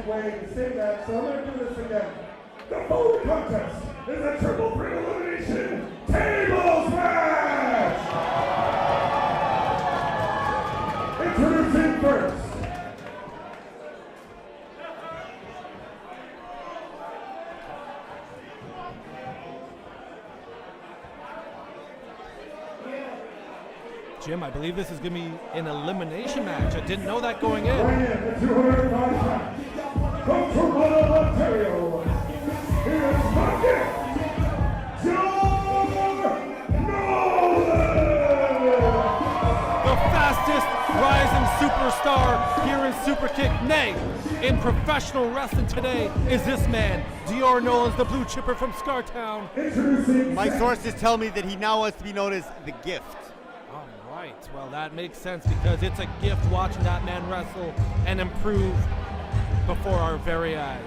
classic way to say that, so I'm going to do this again. The following contest is a triple threat elimination tables match! Introducing first. Jim, I believe this is going to be an elimination match. I didn't know that going in. Weighing in at 205 pounds, from Toronto, Ontario, here's my guest, Dior Nolins! The fastest rising superstar here in Superkick, nay, in professional wrestling today, is this man, Dior Nolins, the blue chipper from Scartown. Introducing My sources tell me that he now wants to be known as the Gift. Right, well that makes sense because it's a gift watching that man wrestle and improve before our very eyes.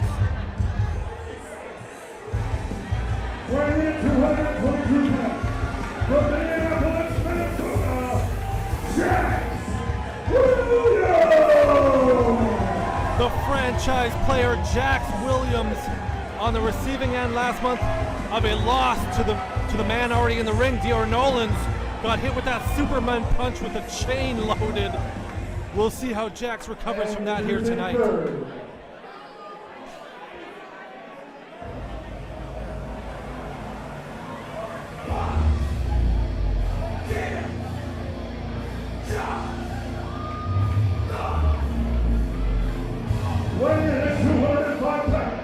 weighing in 222 pounds, from Minneapolis, Minnesota, Jax Williams! The franchise player Jax Williams on the receiving end last month of a loss to the man already in the ring, Dior Nolins. Got hit with that Superman punch with a chain loaded. We'll see how Jax recovers from that here tonight. Weighing in at 205 pounds,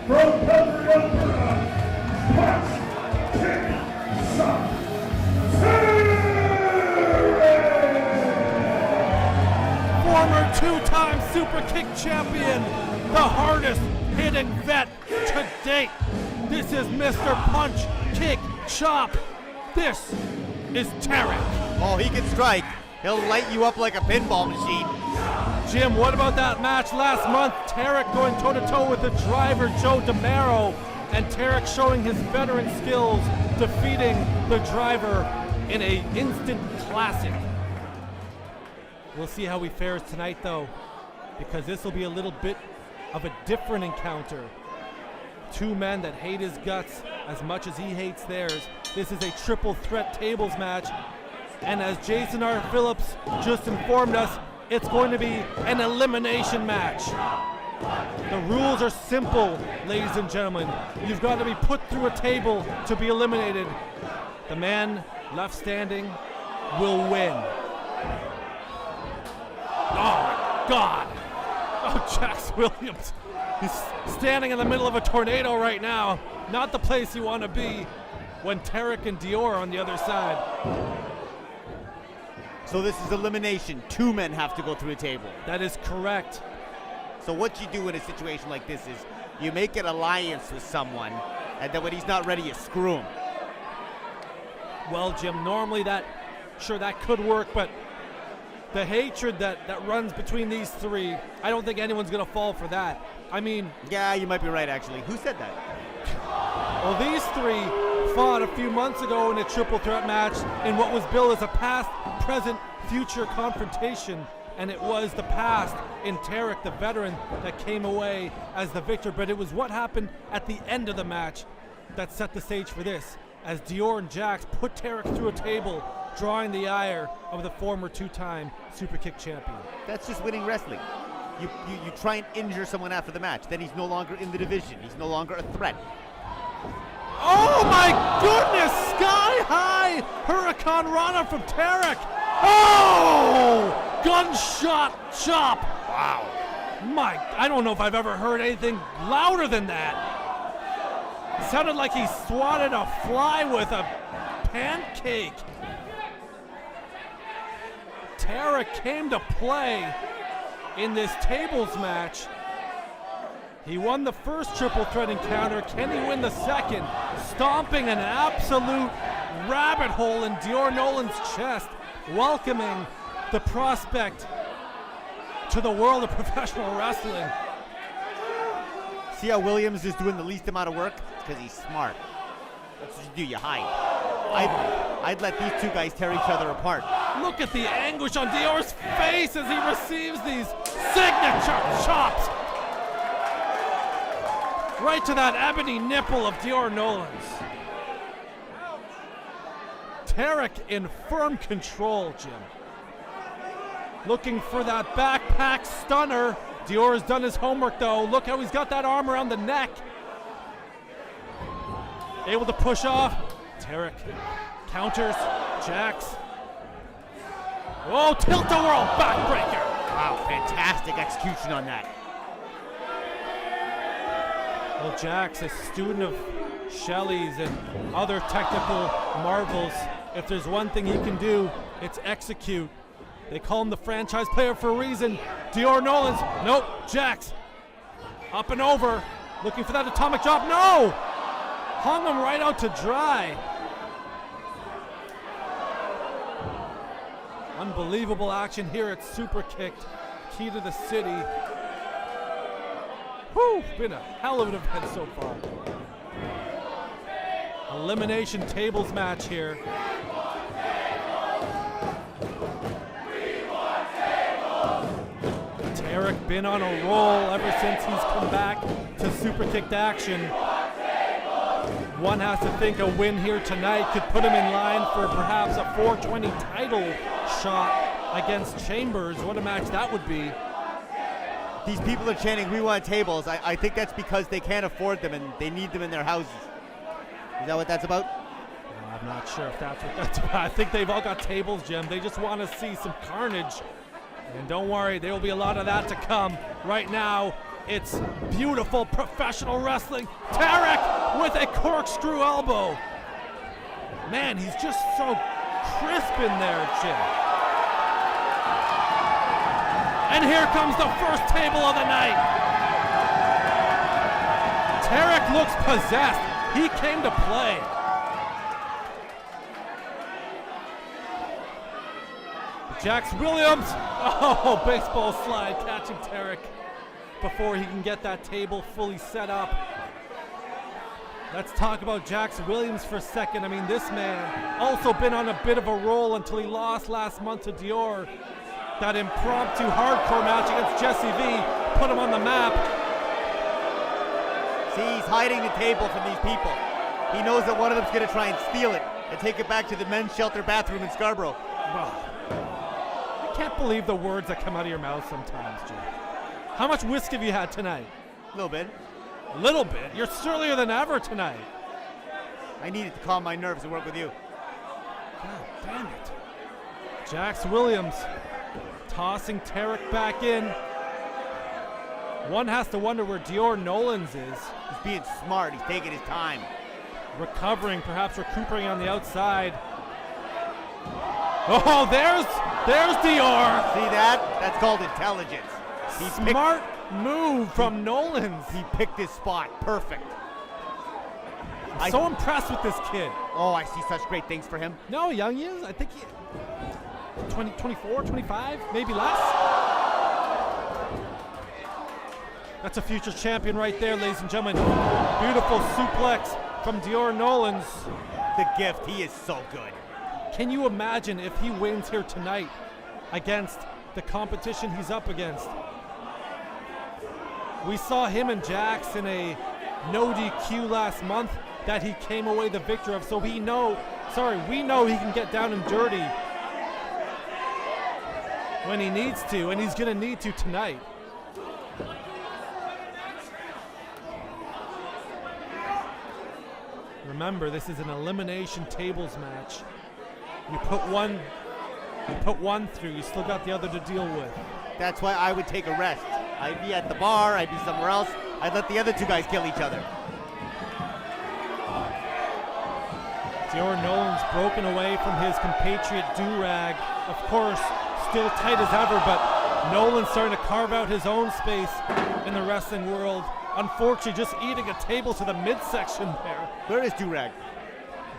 from Calgary, Alberta, punch, kick, shot, Former two-time Superkick champion, the hardest hitting vet to date. This is Mr. Punch, Kick, Chop. This is Tarik. Oh, he can strike. He'll light you up like a pinball machine. Jim, what about that match last month? Tarik going toe-to-toe with the driver, Joe DeMero, and Tarik showing his veteran skills, defeating the driver in a instant classic. We'll see how he fares tonight, though, because this will be a little bit of a different encounter. Two men that hate his guts as much as he hates theirs. This is a triple threat tables match, and as Jason R. Phillips just informed us, it's going to be an elimination match. The rules are simple, ladies and gentlemen. You've got to be put through a table to be eliminated. The man left standing will win. Oh, God. Oh, Jax Williams. He's standing in the middle of a tornado right now. Not the place you want to be when Tarik and Dior are on the other side. So this is elimination. Two men have to go through a table. That is correct. So what you do in a situation like this is you make an alliance with someone, and then when he's not ready, you screw him. Well, Jim, normally that could work, but the hatred that runs between these three, I don't think anyone's going to fall for that. I mean... Yeah, you might be right, actually. Who said that? Well, these three fought a few months ago in a triple threat match in what was billed as a past, present, future confrontation, and it was the past in Tarik, the veteran, that came away as the victor, but it was what happened at the end of the match that set the stage for this, as Dior and Jax put Tarik through a table, drawing the ire of the former two-time Superkick champion. That's just winning wrestling. You try and injure someone after the match, then he's no longer in the division. He's no longer a threat. Oh my goodness! Sky high Hurricane Rana from Tarik. Oh! Gunshot chop. Wow. I don't know if I've ever heard anything louder than that. It sounded like he swatted a fly with a pancake. Tarik came to play in this tables match. He won the first triple threat encounter. Can he win the second? Stomping an absolute rabbit hole in Dior Nolins' chest, welcoming the prospect to the world of professional wrestling. See how Williams is doing the least amount of work? It's because he's smart. That's what you do, you hide. I'd let these two guys tear each other apart. Look at the anguish on Dior's face as he receives these signature chops. Right to that ebony nipple of Dior Nolins. Tarik in firm control, Jim. Looking for that backpack stunner. Dior has done his homework though. Look how he's got that arm around the neck. Able to push off. Tarik counters. Jax. Oh, tilt-a-whirl backbreaker. Wow, fantastic execution on that. Well, Jax, a student of Shelley's and other technical marvels. If there's one thing he can do, it's execute. They call him the franchise player for a reason. Dior Nolins, nope, Jax. Up and over, looking for that atomic drop, no! Hung him right out to dry. Unbelievable action here at Superkick'D, key to the city. Whew, been a hell of an event so far. Elimination tables match here. Tarik been on a roll ever since he's come back to Superkick'D action. One has to think a win here tonight could put him in line for perhaps a 420 title shot against Chambers. What a match that would be. These people are chanting, "We want tables." I think that's because they can't afford them and they need them in their houses. Is that what that's about? I'm not sure if that's what that's about. I think they've all got tables, Jim. They just want to see some carnage. And don't worry, there will be a lot of that to come. Right now, it's beautiful professional wrestling. Tarik with a corkscrew elbow. Man, he's just so crisp in there, Jim. And here comes the first table of the night. Tarik looks possessed. He came to play. Jax Williams, oh, baseball slide, catching Tarik before he can get that table fully set up. Let's talk about Jax Williams for a second. I mean, this man also been on a bit of a roll until he lost last month to Dior. That impromptu hardcore match against Jesse V put him on the map. See, he's hiding the table from these people. He knows that one of them's gonna try and steal it and take it back to the men's shelter bathroom in Scarborough. Well, I can't believe the words that come out of your mouth sometimes, Jim. How much whiskey have you had tonight? A little bit. A little bit? You're surlier than ever tonight. I needed to calm my nerves and work with you. God damn it. Jax Williams tossing Tarik back in. One has to wonder where Dior Nolins is. He's being smart. He's taking his time. Recovering, perhaps recuperating on the outside. Oh, there's Dior. See that? That's called intelligence. Smart move from Nolins. He picked his spot. Perfect. I'm so impressed with this kid. Oh, I see such great things for him. No, young he is. I think he 24, 25, maybe less. That's a future champion right there, ladies and gentlemen. Beautiful suplex from Dior Nolins. The gift, he is so good. Can you imagine if he wins here tonight against the competition he's up against? We saw him and Jax in a no DQ last month that he came away the victor of, so we know he can get down and dirty when he needs to, and he's gonna need to tonight. Remember, this is an elimination tables match. You put one through, you still got the other to deal with. That's why I would take a rest. I'd be at the bar, I'd be somewhere else. I'd let the other two guys kill each other. Dior Nolins broken away from his compatriot do-rag. Of course, still tight as ever, but Nolins starting to carve out his own space in the wrestling world. Unfortunately, just eating a table to the midsection there. Where is do-rag?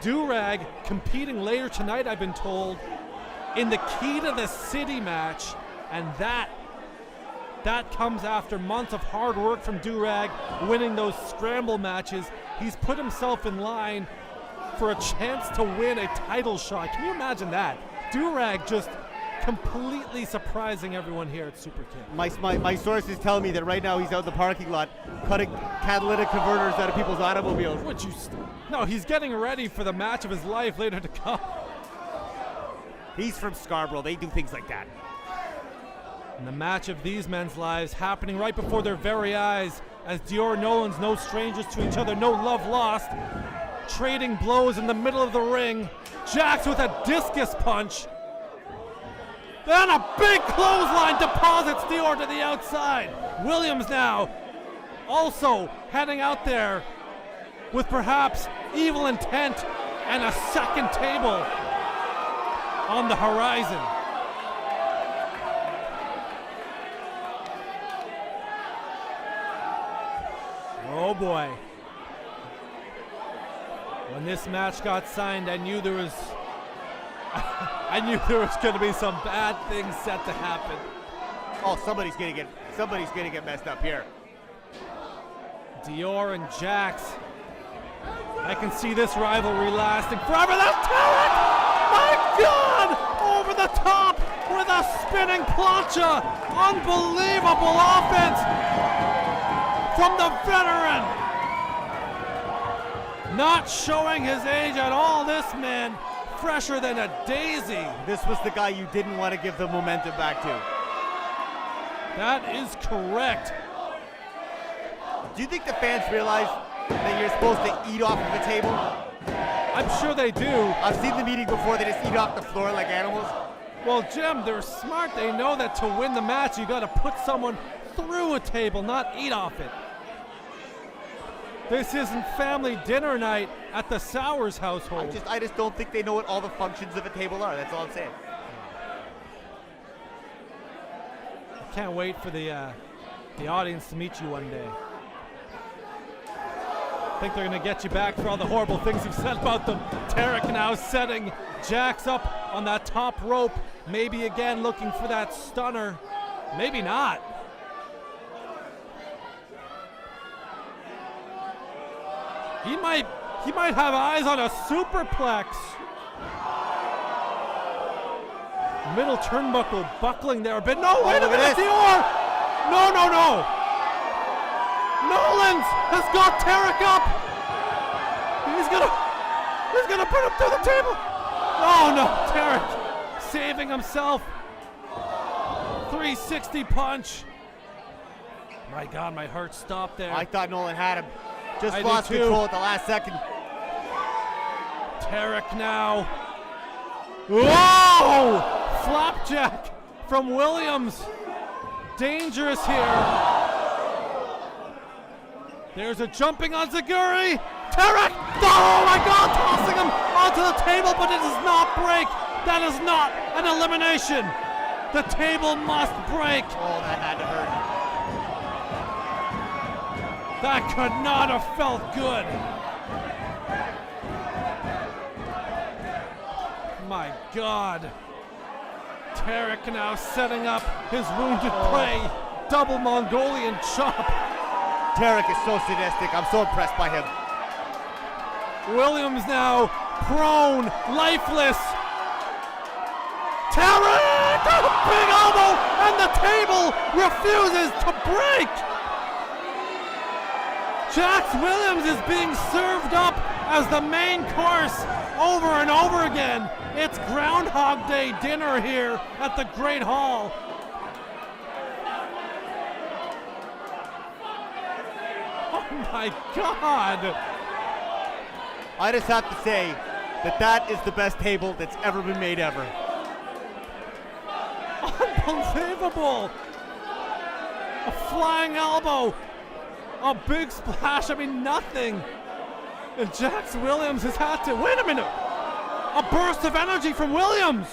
Do-rag competing later tonight, I've been told, in the Key to the City match, and that comes after months of hard work from Do-Rag, winning those scramble matches. He's put himself in line for a chance to win a title shot. Can you imagine that? Do-Rag just completely surprising everyone here at Superkick'D. My sources tell me that right now he's out in the parking lot cutting catalytic converters out of people's automobiles. Would you? No, he's getting ready for the match of his life later to come. He's from Scarborough. They do things like that. And the match of these men's lives happening right before their very eyes as Dior Nolins, no strangers to each other, no love lost, trading blows in the middle of the ring. Jax with a discus punch. Then a big clothesline deposits Dior to the outside. Williams now also heading out there with perhaps evil intent and a second table on the horizon. Oh boy. When this match got signed, I knew there was going to be some bad things set to happen. Oh, somebody's gonna get messed up here. Dior and Jax. I can see this rivalry lasting forever. That's Tarik! My God! Over the top with a spinning plancha. Unbelievable offense from the veteran. Not showing his age at all, this man. Fresher than a daisy. This was the guy you didn't want to give the momentum back to. That is correct. Do you think the fans realize that you're supposed to eat off of a table? I'm sure they do. I've seen the meeting before. They just eat off the floor like animals. Well, Jim, they're smart. They know that to win the match, you got to put someone through a table, not eat off it. This isn't family dinner night at the Sowers household. I just don't think they know what all the functions of a table are. That's all I'm saying. I can't wait for the audience to meet you one day. I think they're going to get you back for all the horrible things you've said about them. Tarik now setting Jax up on that top rope. Maybe again looking for that stunner. Maybe not. He might have eyes on a superplex. Middle turnbuckle buckling there a bit. No, wait a minute, Dior! No. Nolins has got Tarik up. He's gonna put him through the table. Oh no, Tarik saving himself. 360 punch. My God, my heart stopped there. I thought Nolan had him. Just I lost control at the last second. Tarik now. Whoa! Flapjack from Williams. Dangerous here. There's a jumping on Zaguri. Tarik! Oh my God! Tossing him onto the table, but it does not break. That is not an elimination. The table must break. Oh, that had to hurt. That could not have felt good. My God. Tarik now setting up his wounded prey. Double Mongolian chop. Tarik is so sadistic. I'm so impressed by him. Williams now prone, lifeless. Tarik! A big elbow, and the table refuses to break. Jax Williams is being served up as the main course over and over again. It's Groundhog Day dinner here at the Great Hall. Oh my God. I just have to say that is the best table that's ever been made ever. Unbelievable. A flying elbow. A big splash, I mean nothing. And Jax Williams has had to, wait a minute. A burst of energy from Williams.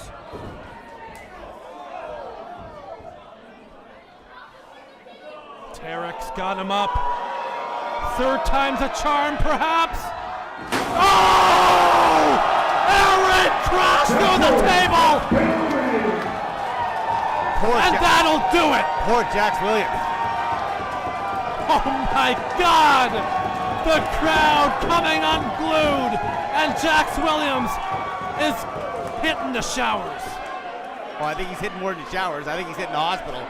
Tarik's got him up. Third time's a charm, perhaps. Oh! Aaron crashed through the table. That'll do it. Poor Jax Williams. Oh my God! The crowd coming unglued, and Jax Williams is hitting the showers. Oh, I think he's hitting more in the showers. I think he's hitting the hospital.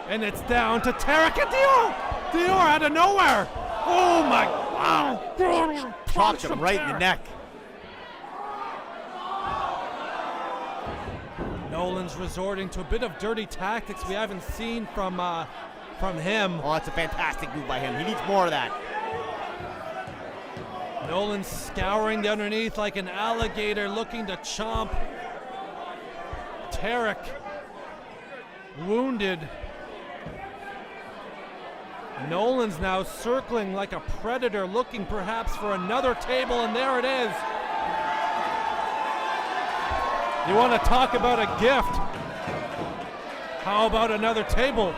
And it's down to Tarik and Dior. Dior out of nowhere. Oh my, wow. Chopped him right in the neck. Nolins resorting to a bit of dirty tactics we haven't seen from him. Oh, that's a fantastic move by him. He needs more of that. Nolins scouring the underneath like an alligator looking to chomp. Tarik wounded. Nolins now circling like a predator, looking perhaps for another table, and there it is. You want to talk about a gift? How about another table?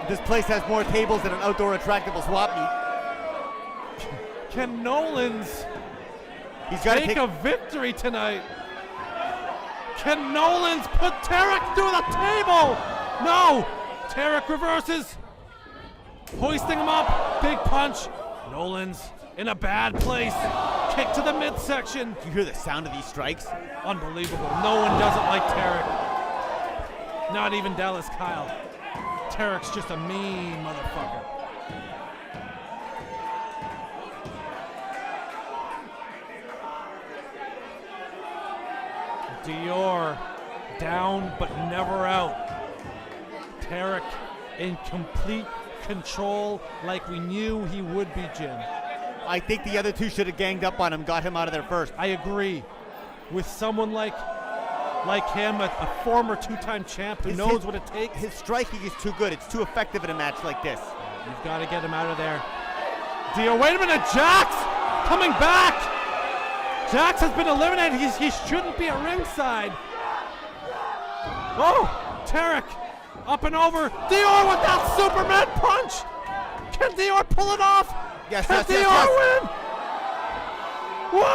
This place has more tables than an outdoor attractable swap meet. Can Nolins take a victory tonight? Can Nolins put Tarik through the table? No! Tarik reverses. Hoisting him up. Big punch. Nolins in a bad place. Kick to the midsection. Do you hear the sound of these strikes? Unbelievable. No one doesn't like Tarik. Not even Dallas Kyle. Tarik's just a mean motherfucker. Dior down but never out. Tarik in complete control like we knew he would be, Jim. I think the other two should have ganged up on him, got him out of there first. I agree. With someone like him, a former two-time champ who knows what it takes. His striking is too good. It's too effective in a match like this. You've got to get him out of there. Dior, wait a minute, Jax coming back. Jax has been eliminated. He shouldn't be at ringside. Oh, Tarik up and over. Dior with that Superman punch. Can Dior pull it off? Yes, Can yes, Dior yes, yes. win? Whoa!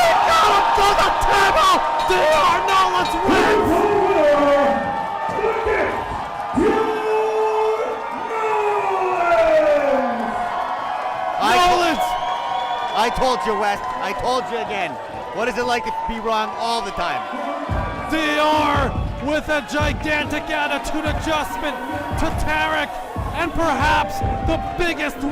He got him to the table. Dior Nolins wins. Nolins. I told you, West. I told you again. What is it like to be wrong all the time? Dior with a gigantic attitude adjustment to Tarik, and perhaps the biggest win